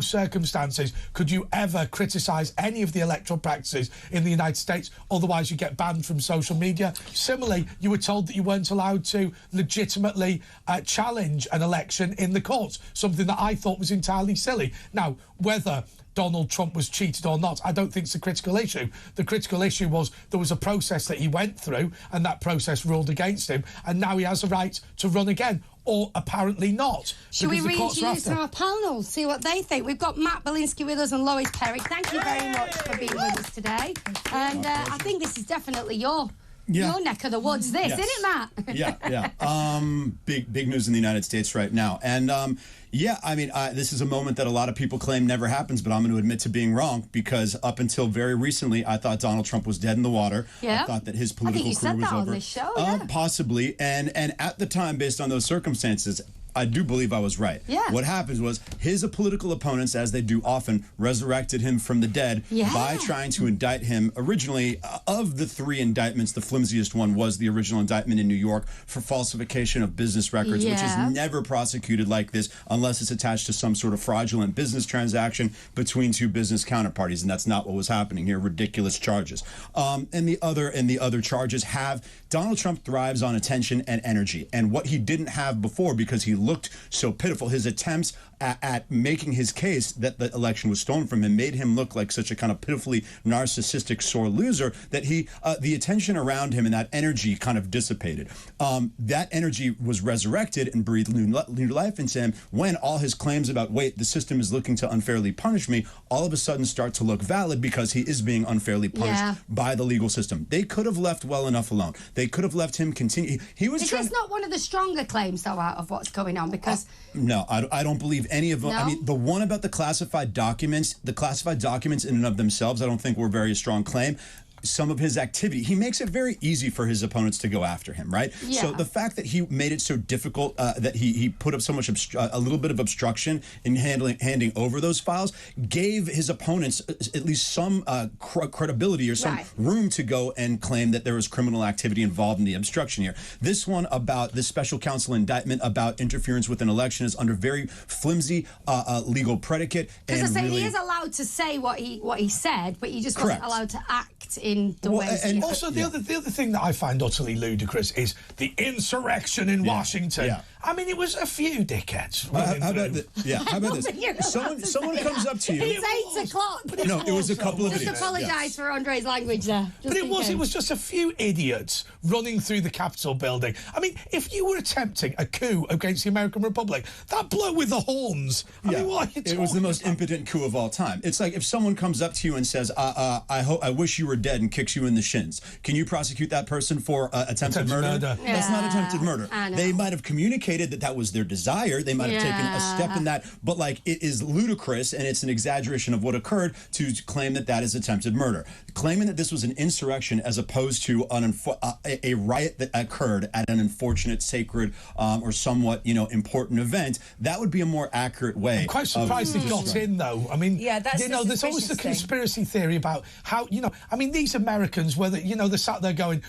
circumstances could you ever criticise any of the electoral practices in the United States, otherwise you get banned from social media. Similarly, you were told that you weren't allowed to legitimately challenge an election in the courts, something that I thought was entirely silly. Now, whether Donald Trump was cheated or not, I don't think it's the critical issue. The critical issue was there was a process that he went through, and that process ruled against him, and now he has a right to run again. Or apparently not. Should we reintroduce our panel, see what they think? We've got Matt Belinsky with us and Lois Perry. Thank you very much for being with us today. And I think this is definitely your neck of the woods, this, isn't it, Matt? Big news in the United States right now. And I mean, this is a moment that a lot of people claim never happens, but I'm going to admit to being wrong, because up until very recently, I thought Donald Trump was dead in the water. I thought that his political career was over. On this show, possibly. And at the time, based on those circumstances, I do believe I was right. What happened was his political opponents, as they do often, resurrected him from the dead by trying to indict him. Originally, of the 3 indictments, the flimsiest one was the original indictment in New York for falsification of business records, which is never prosecuted like this unless it's attached to some sort of fraudulent business transaction between 2 business counterparties, and that's not what was happening here. Ridiculous charges. And the other charges have Donald Trump thrives on attention and energy, and what he didn't have before, because he looked so pitiful. His attempts at making his case that the election was stolen from him made him look like such a kind of pitifully narcissistic, sore loser that the attention around him and that energy kind of dissipated. That energy was resurrected and breathed new life into him when all his claims about, wait, the system is looking to unfairly punish me, all of a sudden start to look valid because he is being unfairly punished by the legal system. They could have left well enough alone. They could have left him continue. Is this not one of the stronger claims, though, out of what's going on? Because no, I don't believe any of them. I mean, the one about the classified documents in and of themselves, I don't think were a very strong claim. Some of his activity, he makes it very easy for his opponents to go after him, right? So the fact that he made it so difficult, that he put up so much a little bit of obstruction in handing over those files, gave his opponents at least some credibility or some room to go and claim that there was criminal activity involved in the obstruction here. This one about this special counsel indictment about interference with an election is under very flimsy legal predicate. Because he is allowed to say what he said, but he just wasn't allowed to act in the ways. And also the other thing that I find utterly ludicrous is the insurrection in Washington. I mean, it was a few dickheads. How about this? Someone comes up to you. It's 8 o'clock. No, it was a couple of idiots. Just apologise for Andre's language there. But it was just a few idiots running through the Capitol building. I mean, if you were attempting a coup against the American Republic, that bloke with the horns. I mean, what are you talking It was the most impotent coup of all time. It's like if someone comes up to you and says, I wish you were dead, and kicks you in the shins. Can you prosecute that person for attempted murder? That's not attempted murder. They might have communicated that was their desire. They might have taken a step in that, but like it is ludicrous and it's an exaggeration of what occurred to claim that is attempted murder. Claiming that this was an insurrection as opposed to a riot that occurred at an unfortunate, sacred, or somewhat important event, that would be a more accurate way. I'm quite surprised it got in, though. I mean, that's there's always the conspiracy theory about how, I mean, these Americans, whether, they're sat there going,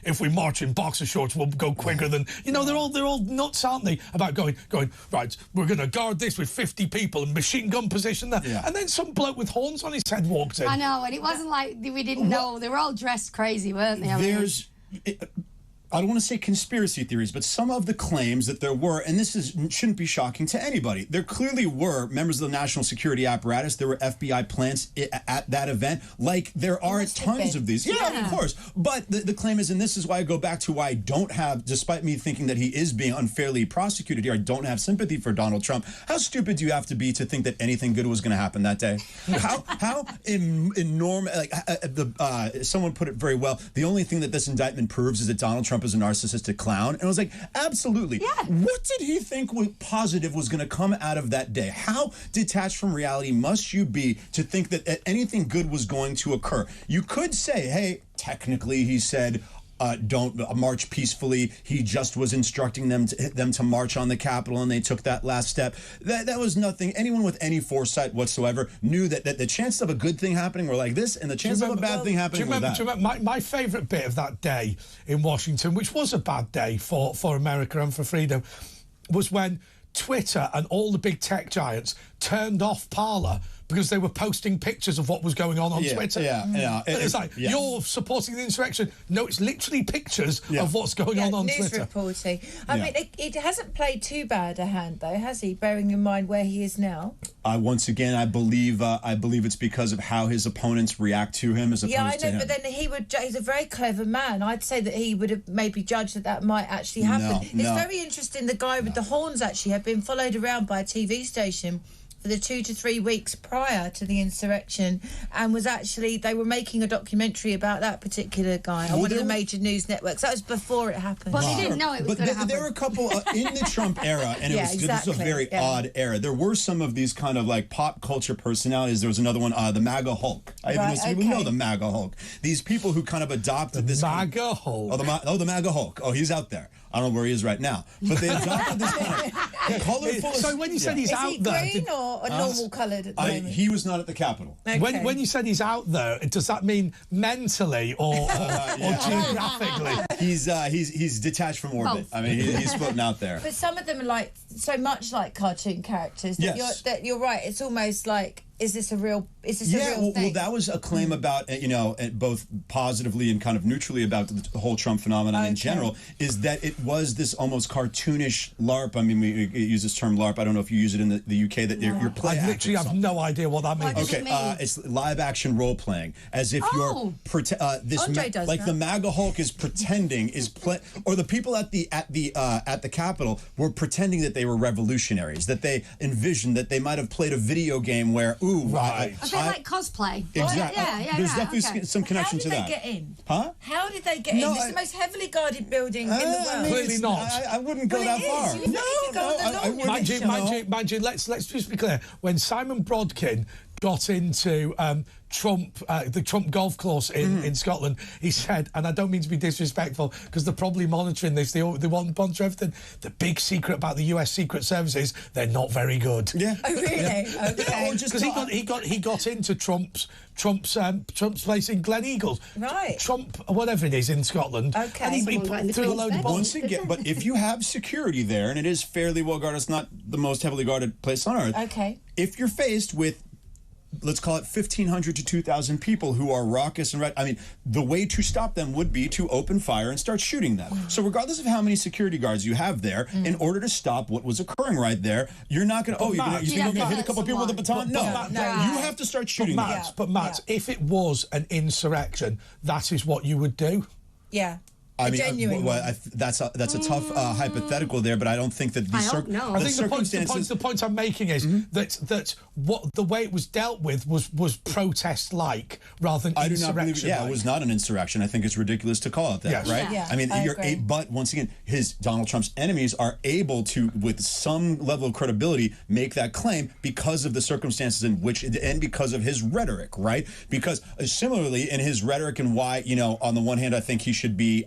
if we march in boxer shorts, we'll go quicker than, they're all nuts, aren't they, about going, right, we're going to guard this with 50 people and machine gun position there. And then some bloke with horns on his head walked in. I know, and it wasn't like we didn't know. They were all dressed crazy, weren't they? I don't want to say conspiracy theories, but some of the claims that there were, and shouldn't be shocking to anybody, there clearly were members of the national security apparatus. There were FBI plants at that event, like there are tons of these. Yeah, of course. But the claim is, and this is why I go back to why I don't have, despite me thinking that he is being unfairly prosecuted here, I don't have sympathy for Donald Trump. How stupid do you have to be to think that anything good was going to happen that day? How enormous, like someone put it very well, the only thing that this indictment proves is that Donald Trump is a narcissistic clown. And I was like, absolutely. What did he think positive was going to come out of that day? How detached from reality must you be to think that anything good was going to occur? You could say, hey, technically he said, don't march peacefully. He just was instructing them to march on the Capitol, and they took that last step. That was nothing. Anyone with any foresight whatsoever knew that the chances of a good thing happening were like this, and the chances of a bad thing happening were that. Do you remember my favourite bit of that day in Washington, which was a bad day for America and for freedom, was when Twitter and all the big tech giants turned off Parler because they were posting pictures of what was going on Twitter. It's like, you're supporting the insurrection. No, it's literally pictures of what's going on news Twitter. Reporting. I mean, it hasn't played too bad a hand, though, has he? Bearing in mind where he is now. Once again, I believe it's because of how his opponents react to him as opposed to him. But then he's a very clever man. I'd say that he would have maybe judged that might actually happen. It's very interesting. The guy with the horns actually had been followed around by a TV station for the 2 to 3 weeks prior to the insurrection, and they were making a documentary about that particular guy on one of the major news networks. That was before it happened. But they didn't know it was going to happen. There were a couple in the Trump era, and this was a very odd era. There were some of these kind of like pop culture personalities. There was another one, the MAGA Hulk. I even know some people know the MAGA Hulk. These people who kind of adopted this MAGA Hulk. The MAGA Hulk. Oh, he's out there. I don't know where he is right now, but they adopted this kind of colorful. So when you said he's out there, is he green or a normal coloured at the moment? He was not at the Capitol. Okay. When you said he's out there, does that mean mentally or geographically? He's detached from orbit. I mean, he's floating out there. But some of them are so much like cartoon characters that you're right. It's almost like, is this a real thing? Well, that was a claim about, both positively and kind of neutrally about the whole Trump phenomenon in general, is that it was this almost cartoonish LARP. I mean, we use this term LARP. I don't know if you use it in the UK, that you're play I literally have no idea what that means. Okay, it's live action role playing, as if you're the MAGA Hulk is pretending or the people at the Capitol were pretending that they were revolutionaries, that they envisioned that they might have played a video game where A bit like cosplay. Exactly. There's definitely some connection to that. How did they get in? Huh? How did they get in? It's the most heavily guarded building in the world. Clearly not. I wouldn't go that far. Mind you, let's just be clear. When Simon Brodkin got into the Trump golf course in Scotland, he said, and I don't mean to be disrespectful because they're probably monitoring this, they want to monitor everything, the big secret about the US Secret Services, they're not very good. Oh, really? Okay. Because he got into Trump's place in Glen Eagles. Right. Trump, whatever it is, in Scotland. Okay. And he threw a load of bombs. Once again, but if you have security there, and it is fairly well guarded, it's not the most heavily guarded place on earth. Okay. If you're faced with, let's call it 1,500 to 2,000 people who are raucous and the way to stop them would be to open fire and start shooting them. So regardless of how many security guards you have there, in order to stop what was occurring right there, you're not going to, you think you're going to hit a couple people with a baton? No, you have to start shooting them. But Matt, if it was an insurrection, that is what you would do? Yeah. I mean, that's a tough hypothetical there, but I don't think that I think the point I'm making is that what the way it was dealt with was protest-like rather than insurrection. I do not believe it was not an insurrection. I think it's ridiculous to call it that, right? Yeah, I mean, but once again, Donald Trump's enemies are able to, with some level of credibility, make that claim because of the circumstances in which, and because of his rhetoric, right? Because similarly, in his rhetoric and why, on the one hand, I think he should be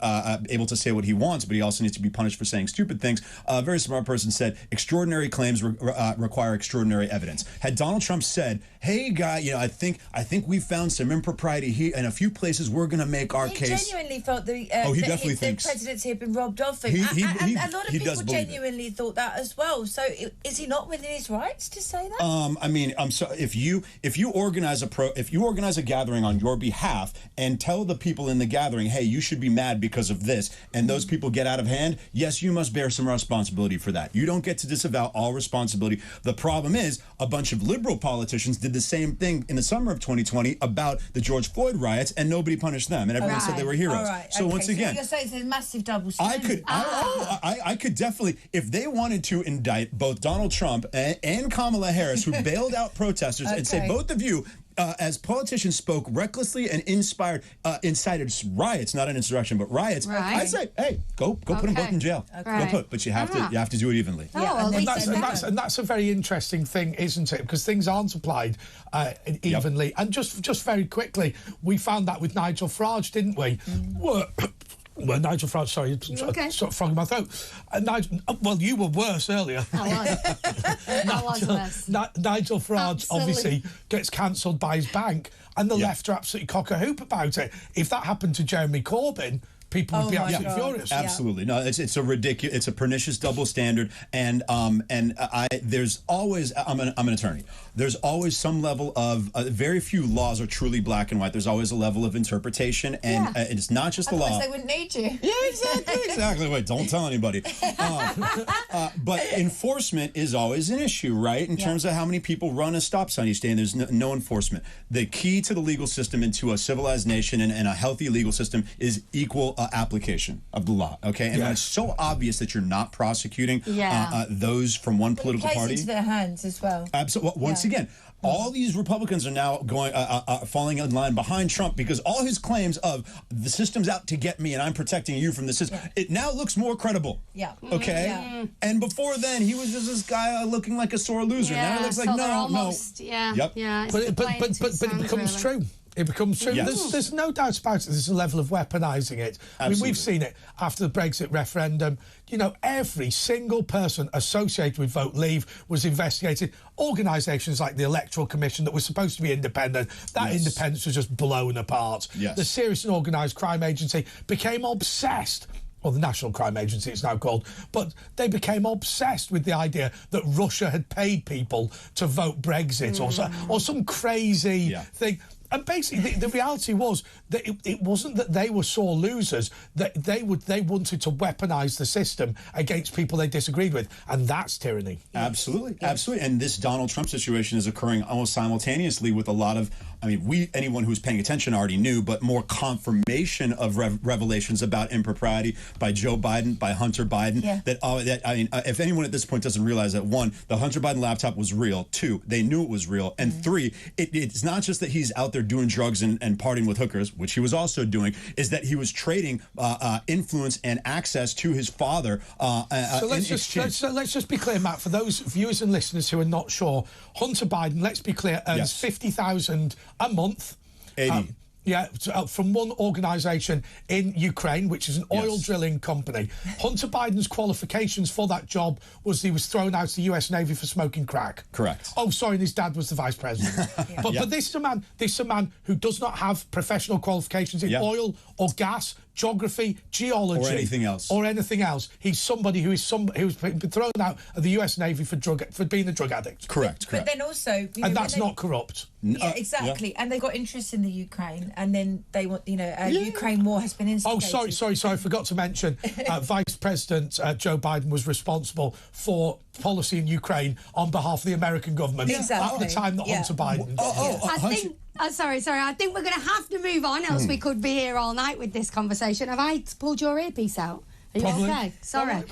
able to say what he wants, but he also needs to be punished for saying stupid things. A very smart person said, extraordinary claims require extraordinary evidence. Had Donald Trump said, hey, guy, I think we found some impropriety here in a few places, we're going to make our case. He genuinely felt he definitely thinks the presidency had been robbed of him. And a lot of people genuinely thought that as well. So is he not within his rights to say that? I mean, I'm sorry, if you organize a gathering on your behalf and tell the people in the gathering, hey, you should be mad because of this, and those people get out of hand, yes, you must bear some responsibility for that. You don't get to disavow all responsibility. The problem is a bunch of liberal politicians did the same thing in the summer of 2020 about the George Floyd riots, and nobody punished them, and everyone said they were heroes. So once again, you're saying it's a massive double standard. I could definitely, if they wanted to indict both Donald Trump and Kamala Harris, who bailed out protesters, and say both of you, as politicians, spoke recklessly and incited riots, not an insurrection, but riots. I'd say, hey, go put them both in jail. But you have to do it evenly. And that's a very interesting thing, isn't it? Because things aren't applied evenly. And just very quickly, we found that with Nigel Farage, didn't we? Well, Nigel Farage, sorry, sort of frog in my throat. Nigel, well, you were worse earlier. I was worse. Nigel Farage obviously gets cancelled by his bank, and the left are absolutely cock-a-hoop about it. If that happened to Jeremy Corbyn, people would be absolutely furious. Absolutely. No, it's a ridiculous, it's a pernicious double standard. And there's always, I'm an attorney. There's always some level of, very few laws are truly black and white. There's always a level of interpretation, and it's not just the law. They wouldn't need you. Yeah, exactly. Wait, don't tell anybody. But enforcement is always an issue, right? In terms of how many people run a stop sign each day, and there's no enforcement. The key to the legal system into a civilized nation and a healthy legal system is equal application of the law, okay? And when it's so obvious that you're not prosecuting those from one political party. It plays into their hands as well. Absolutely. Once again, all these Republicans are now going falling in line behind Trump because all his claims of the system's out to get me and I'm protecting you from the system, it now looks more credible. Okay? And before then, he was just this guy looking like a sore loser. Now he looks like, no. But it becomes true. It becomes true. There's no doubt about it. There's a level of weaponising it. I mean, we've seen it after the Brexit referendum. You know, every single person associated with Vote Leave was investigated. Organisations like the Electoral Commission that was supposed to be independent, that independence was just blown apart. The Serious and Organised Crime Agency became obsessed, or the National Crime Agency it's now called, but they became obsessed with the idea that Russia had paid people to vote Brexit or some crazy thing. And basically, the reality was that it wasn't that they were sore losers, that they wanted to weaponise the system against people they disagreed with, and that's tyranny. Absolutely, absolutely. And this Donald Trump situation is occurring almost simultaneously with a lot of, I mean, anyone who's paying attention already knew, but more confirmation of revelations about impropriety by Joe Biden, by Hunter Biden. If anyone at this point doesn't realize that, one, the Hunter Biden laptop was real. Two, they knew it was real. And three, it's not just that he's out there doing drugs and partying with hookers, which he was also doing, is that he was trading influence and access to his father. So let's just be clear, Matt, for those viewers and listeners who are not sure, Hunter Biden, let's be clear, earns $50,000 a month. 80. From one organisation in Ukraine, which is an oil drilling company. Hunter Biden's qualifications for that job was he was thrown out of the US Navy for smoking crack. Correct. Oh, sorry, and his dad was the vice president. But this is a man who does not have professional qualifications in oil or gas, geography, geology, or anything else. He's somebody who's been thrown out of the US Navy for being a drug addict. Correct. But then also, and that's not corrupt. Exactly. And they got interest in the Ukraine, and then they want, Ukraine war has been instigated. Oh, sorry. I forgot to mention, Vice President Joe Biden was responsible for policy in Ukraine on behalf of the American government at the time that Hunter Biden. I think we're going to have to move on, else we could be here all night with this conversation. Have I pulled your earpiece out? Are you okay? Sorry.